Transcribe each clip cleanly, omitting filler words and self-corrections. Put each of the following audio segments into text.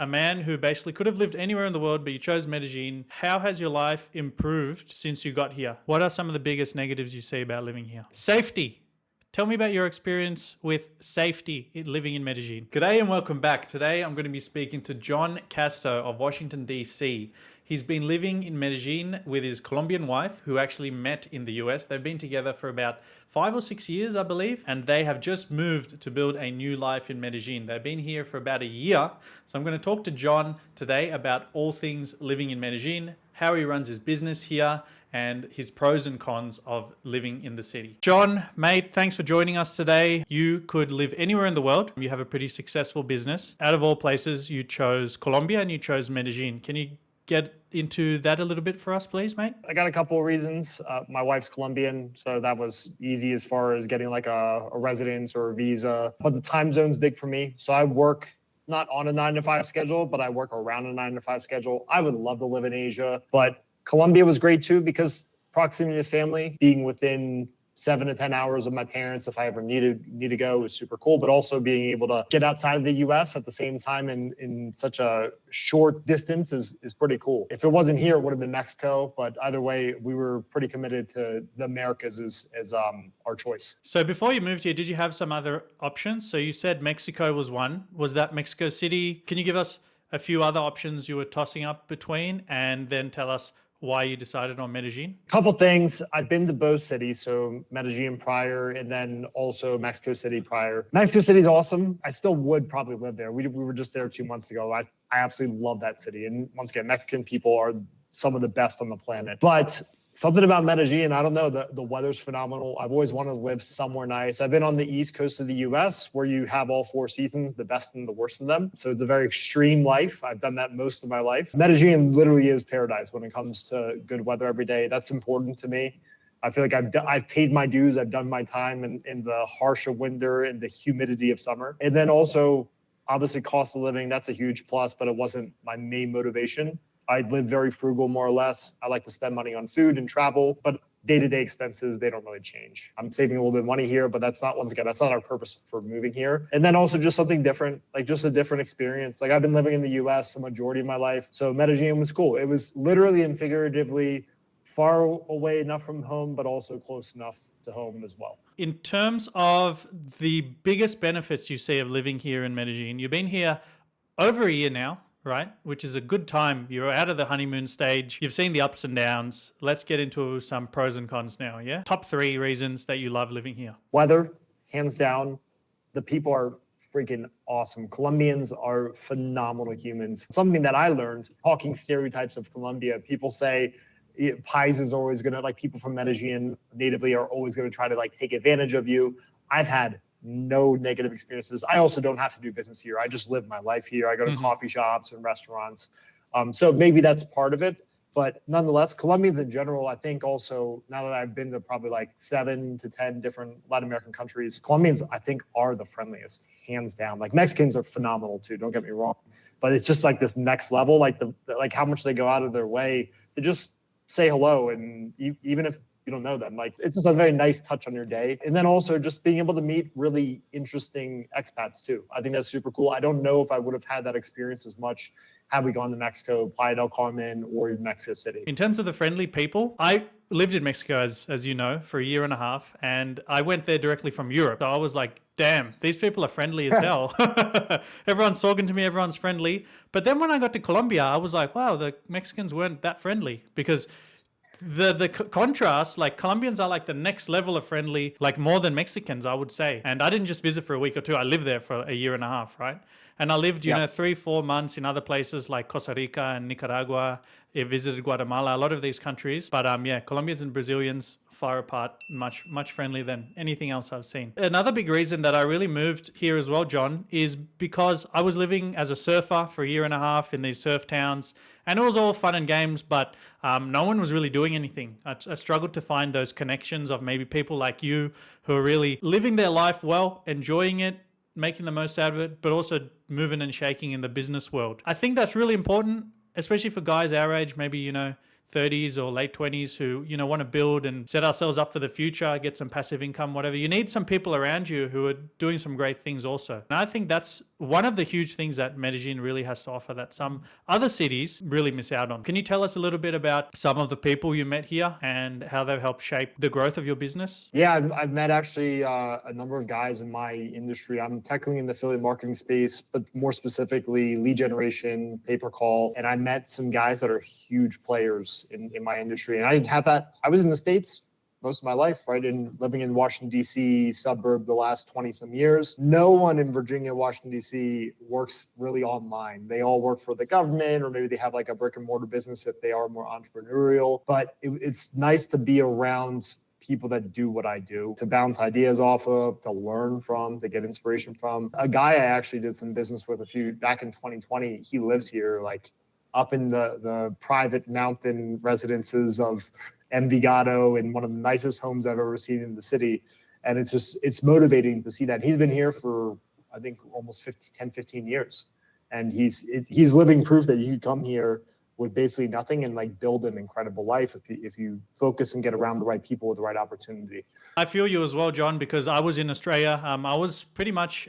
a man who basically could have lived anywhere in the world, but you chose Medellin. How has your life improved since you got here? What are some of the biggest negatives you see about living here? Safety. Tell me about your experience with safety in living in Medellin. G'day and welcome back. Today I'm going to be speaking to John Casto of Washington, D.C. He's been living in Medellin with his Colombian wife, who actually met in the US. They've been together for about 5 or 6 years, I believe, and they have just moved to build a new life in Medellin. They've been here for about a year. So I'm going to talk to John today about all things living in Medellin, how he runs his business here, and his pros and cons of living in the city. John, mate, thanks for joining us today. You could live anywhere in the world. You have a pretty successful business. Out of all places, you chose Colombia and you chose Medellin. Can you get into that a little bit for us, please, mate? I got a couple of reasons. My wife's Colombian, so that was easy as far as getting like a residence or a visa. But the time zone's big for me. So I work not on a 9-to-5 schedule, but I work around a 9-to-5 schedule. I would love to live in Asia, but Colombia was great too because proximity to family, being within 7 to 10 hours of my parents if I ever need to go was super cool, but also being able to get outside of the US at the same time in such a short distance is pretty cool. If it wasn't here, it would have been Mexico, but either way, we were pretty committed to the Americas as our choice. So before you moved here, did you have some other options? So you said Mexico was one. Was that Mexico City? Can you give us a few other options you were tossing up between and then tell us why you decided on Medellin? Couple things. I've been to both cities, so Medellin prior and then also Mexico City prior. Mexico City is awesome. I still would probably live there. We were just there 2 months ago. I absolutely love that city. And once again, Mexican people are some of the best on the planet. But something about Medellin, I don't know, the weather's phenomenal. I've always wanted to live somewhere nice. I've been on the east coast of the US where you have all 4 seasons, the best and the worst of them. So it's a very extreme life. I've done that most of my life. Medellin literally is paradise when it comes to good weather every day. That's important to me. I feel like I've paid my dues. I've done my time in the harsh of winter and the humidity of summer. And then also, obviously, cost of living, that's a huge plus, but it wasn't my main motivation. I live very frugal, more or less. I like to spend money on food and travel, but day-to-day expenses, they don't really change. I'm saving a little bit of money here, but that's not, once again, that's not our purpose for moving here. And then also just something different, like just a different experience. Like I've been living in the US a majority of my life. So Medellin was cool. It was literally and figuratively far away enough from home, but also close enough to home as well. In terms of the biggest benefits you see of living here in Medellin, you've been here over a year now, right? Which is a good time. You're out of the honeymoon stage. You've seen the ups and downs. Let's get into some pros and cons now, yeah? Top 3 reasons that you love living here. Weather, hands down. The people are freaking awesome. Colombians are phenomenal humans. Something that I learned, talking stereotypes of Colombia, people say Pais is always gonna, like people from Medellin natively are always gonna try to like take advantage of you. I've had no negative experiences. I also don't have to do business here. I just live my life here. I go to coffee shops and restaurants. So maybe that's part of it. But nonetheless, Colombians in general, I think also, now that I've been to probably like 7 to 10 different Latin American countries, Colombians, I think, are the friendliest, hands down. Like Mexicans are phenomenal too, don't get me wrong. But it's just like this next level, like how much they go out of their way to just say hello. And even if you don't know them, like it's just a very nice touch on your day. And then also just being able to meet really interesting expats too. I think that's super cool. I don't know if I would have had that experience as much had we gone to Mexico, Playa del Carmen, or even Mexico City. In terms of the friendly people, I lived in Mexico, as you know, for a year and a half, and I went there directly from Europe. So I was like, damn, these people are friendly as hell. Everyone's talking to me, everyone's friendly. But then when I got to Colombia, I was like, wow, the Mexicans weren't that friendly, because the contrast, like Colombians are like the next level of friendly, like more than Mexicans, I would say. And I didn't just visit for a week or two. I lived there for a year and a half, right? And I lived, you know, 3-4 months in other places like Costa Rica and Nicaragua. I visited Guatemala, a lot of these countries. But yeah, Colombians and Brazilians far apart, much friendlier than anything else I've seen. Another big reason that I really moved here as well, John, is because I was living as a surfer for a year and a half in these surf towns. And it was all fun and games, but no one was really doing anything. I struggled to find those connections of maybe people like you who are really living their life well, enjoying it, making the most out of it, but also moving and shaking in the business world. I think that's really important, especially for guys our age, maybe, you know, 30s or late 20s who, want to build and set ourselves up for the future, get some passive income, whatever. You need some people around you who are doing some great things also. And I think that's one of the huge things that Medellin really has to offer that some other cities really miss out on. Can you tell us a little bit about some of the people you met here and how they've helped shape the growth of your business? Yeah, I've met actually a number of guys in my industry. I'm technically in the affiliate marketing space, but more specifically lead generation, pay-per-call. And I met some guys that are huge players in my industry. And I didn't have that. I was in the States most of my life, right? And living in Washington, D.C. suburb the last 20 some years. No one in Virginia, Washington, D.C. works really online. They all work for the government, or maybe they have like a brick and mortar business if they are more entrepreneurial. But it's nice to be around people that do what I do, to bounce ideas off of, to learn from, to get inspiration from. A guy I actually did some business with back in 2020, he lives here, like up in the private mountain residences of Envigado, in one of the nicest homes I've ever seen in the city. And it's motivating to see that. He's been here for, I think, almost 15 years. And he's living proof that you can come here with basically nothing and like build an incredible life if you focus and get around the right people with the right opportunity. I feel you as well, John, because I was in Australia. I was pretty much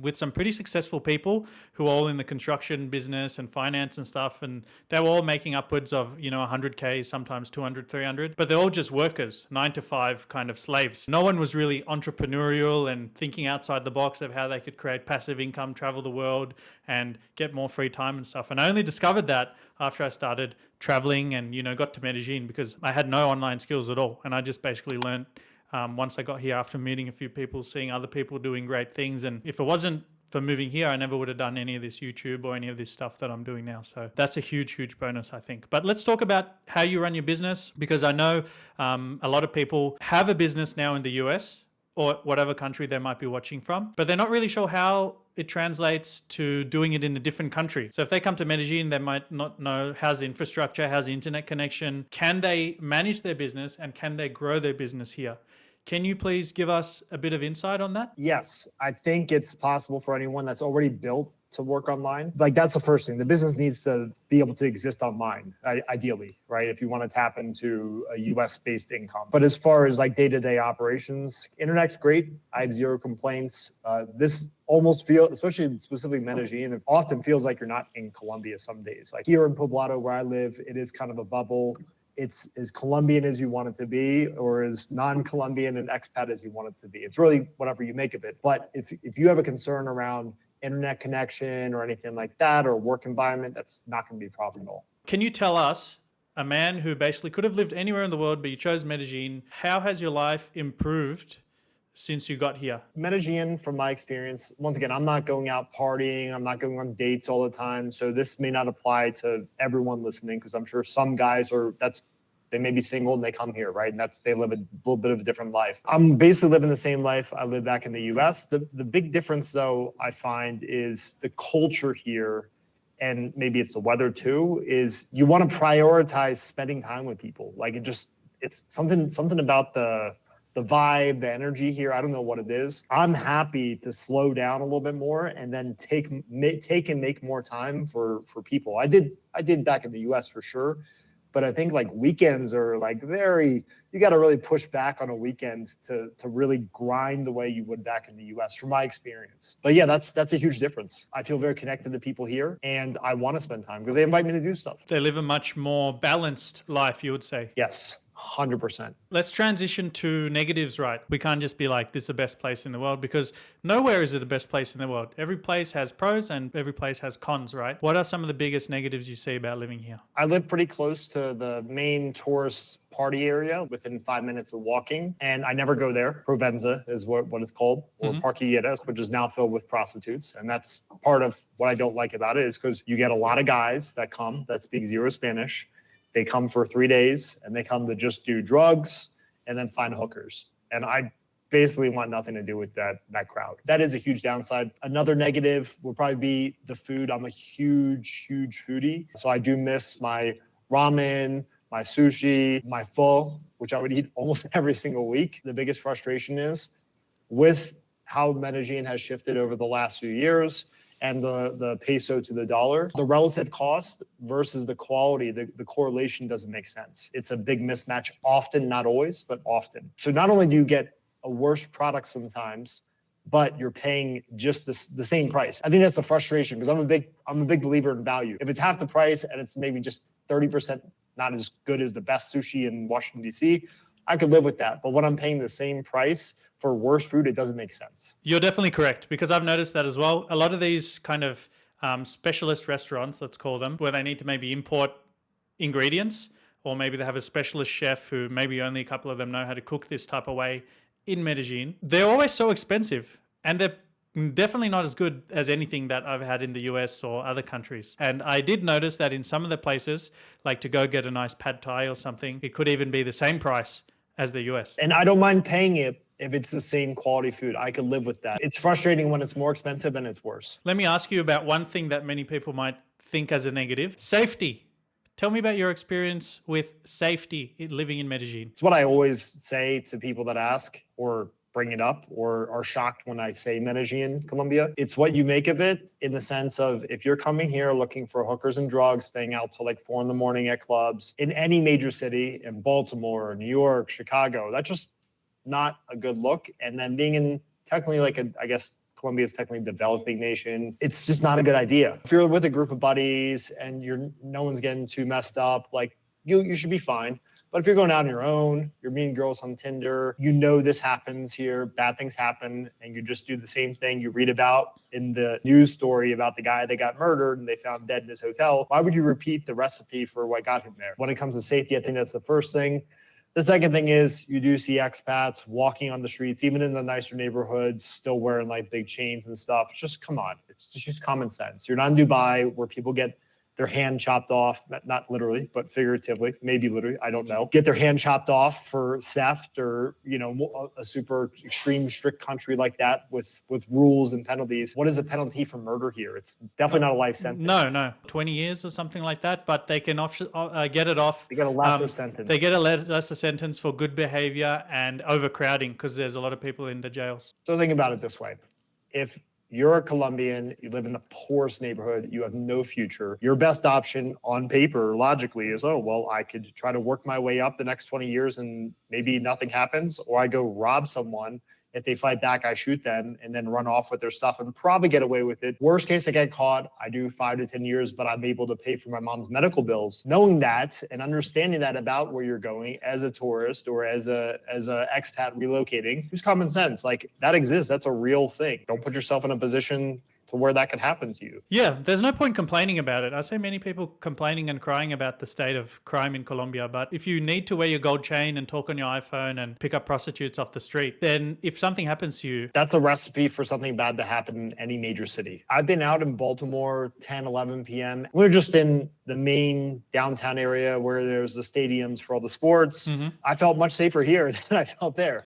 with some pretty successful people who are all in the construction business and finance and stuff. And they were all making upwards of, 100K, sometimes 200, 300, but they're all just workers, 9 to 5 kind of slaves. No one was really entrepreneurial and thinking outside the box of how they could create passive income, travel the world and get more free time and stuff. And I only discovered that after I started traveling and, got to Medellin, because I had no online skills at all. And I just basically learned once I got here after meeting a few people, seeing other people doing great things. And if it wasn't for moving here, I never would have done any of this YouTube or any of this stuff that I'm doing now. So that's a huge, huge bonus, I think. But let's talk about how you run your business, because I know a lot of people have a business now in the US or whatever country they might be watching from, but they're not really sure how it translates to doing it in a different country. So if they come to Medellin, they might not know how's the infrastructure, how's the internet connection, can they manage their business and can they grow their business here? Can you please give us a bit of insight on that? Yes, I think it's possible for anyone that's already built to work online. Like, that's the first thing. The business needs to be able to exist online, ideally, right? If you want to tap into a US-based income. But as far as like day-to-day operations, internet's great. I have zero complaints. This almost feels, especially specifically Medellin, it often feels like you're not in Colombia some days. Like here in Poblado where I live, it is kind of a bubble. It's as Colombian as you want it to be, or as non-Colombian and expat as you want it to be. It's really whatever you make of it. But if you have a concern around internet connection or anything like that, or work environment, that's not going to be a problem at all. Can you tell us, a man who basically could have lived anywhere in the world, but you chose Medellin, how has your life improved since you got here? Medellin, from my experience, once again, I'm not going out partying. I'm not going on dates all the time. So this may not apply to everyone listening, because I'm sure some guys they may be single and they come here, right? And they live a little bit of a different life. I'm basically living the same life I lived back in the US. The big difference, though, I find is the culture here, and maybe it's the weather too, is you want to prioritize spending time with people. Like it's something about the vibe, the energy here. I don't know what it is. I'm happy to slow down a little bit more and then take and make more time for people. I did back in the US for sure. But I think like weekends are like you got to really push back on a weekend to really grind the way you would back in the US, from my experience. But yeah, that's a huge difference. I feel very connected to people here and I want to spend time because they invite me to do stuff. They live a much more balanced life, you would say. Yes. 100%. Let's transition to negatives, right? We can't just be like, this is the best place in the world, because nowhere is it the best place in the world. Every place has pros and every place has cons, right? What are some of the biggest negatives you see about living here? I live pretty close to the main tourist party area, within 5 minutes of walking, and I never go there. Provenza is what it's called, or Parquilleras, which is now filled with prostitutes. And that's part of what I don't like about it, is because you get a lot of guys that come that speak zero Spanish. They come for 3 days and they come to just do drugs and then find hookers. And I basically want nothing to do with that crowd. That is a huge downside. Another negative would probably be the food. I'm a huge, huge foodie. So I do miss my ramen, my sushi, my pho, which I would eat almost every single week. The biggest frustration is with how Medellin has shifted over the last few years, and the peso to the dollar, the relative cost versus the quality, the correlation doesn't make sense. It's a big mismatch, often, not always, but often. So not only do you get a worse product sometimes, but you're paying just the same price. I think that's the frustration, because I'm a big believer in value. If it's half the price and it's maybe just 30% not as good as the best sushi in Washington, D.C., I could live with that. But when I'm paying the same price for worse food, it doesn't make sense. You're definitely correct, because I've noticed that as well. A lot of these kind of specialist restaurants, let's call them, where they need to maybe import ingredients, or maybe they have a specialist chef who maybe only a couple of them know how to cook this type of way in Medellin. They're always so expensive, and they're definitely not as good as anything that I've had in the US or other countries. And I did notice that in some of the places, like to go get a nice pad thai or something, it could even be the same price as the US. And I don't mind paying it if it's the same quality food. I could live with that. It's frustrating when it's more expensive and it's worse. Let me ask you about one thing that many people might think as a negative: safety. Tell me about your experience with safety living in Medellin. It's what I always say to people that ask or bring it up or are shocked when I say Medellin, Colombia. It's what you make of it, in the sense of, if you're coming here looking for hookers and drugs, staying out till like 4 a.m. at clubs in any major city, in Baltimore, New York, Chicago, that's just not a good look. And then being in technically I guess Colombia is technically a developing nation, it's just not a good idea. If you're with a group of buddies and no one's getting too messed up, like you should be fine. But if you're going out on your own, you're meeting girls on Tinder, this happens here, bad things happen, and you just do the same thing you read about in the news story about the guy that got murdered and they found dead in his hotel. Why would you repeat the recipe for what got him there? When it comes to safety, I think that's the first thing. The second thing is, you do see expats walking on the streets, even in the nicer neighborhoods, still wearing like big chains and stuff. Just come on. It's just common sense. You're not in Dubai where people get their hand chopped off, not literally, but figuratively, maybe literally, I don't know, get their hand chopped off for theft, or, a super extreme strict country like that with rules and penalties. What is a penalty for murder here? It's definitely not a life sentence. No, 20 years or something like that, but they can get it off. They get a lesser sentence. They get a lesser sentence for good behavior and overcrowding, because there's a lot of people in the jails. So think about it this way. If you're a Colombian, you live in the poorest neighborhood, you have no future, your best option on paper, logically, is, I could try to work my way up the next 20 years and maybe nothing happens, or I go rob someone. If they fight back, I shoot them and then run off with their stuff and probably get away with it. Worst case, I get caught. I do 5 to 10 years, but I'm able to pay for my mom's medical bills. Knowing that and understanding that about where you're going as a tourist or as a expat relocating, use common sense. Like, that exists. That's a real thing. Don't put yourself in a position to where that could happen to you. Yeah, there's no point complaining about it. I see many people complaining and crying about the state of crime in Colombia, but if you need to wear your gold chain and talk on your iPhone and pick up prostitutes off the street, then if something happens to you... That's a recipe for something bad to happen in any major city. I've been out in Baltimore 10, 11 p.m. We're just in the main downtown area where there's the stadiums for all the sports. Mm-hmm. I felt much safer here than I felt there.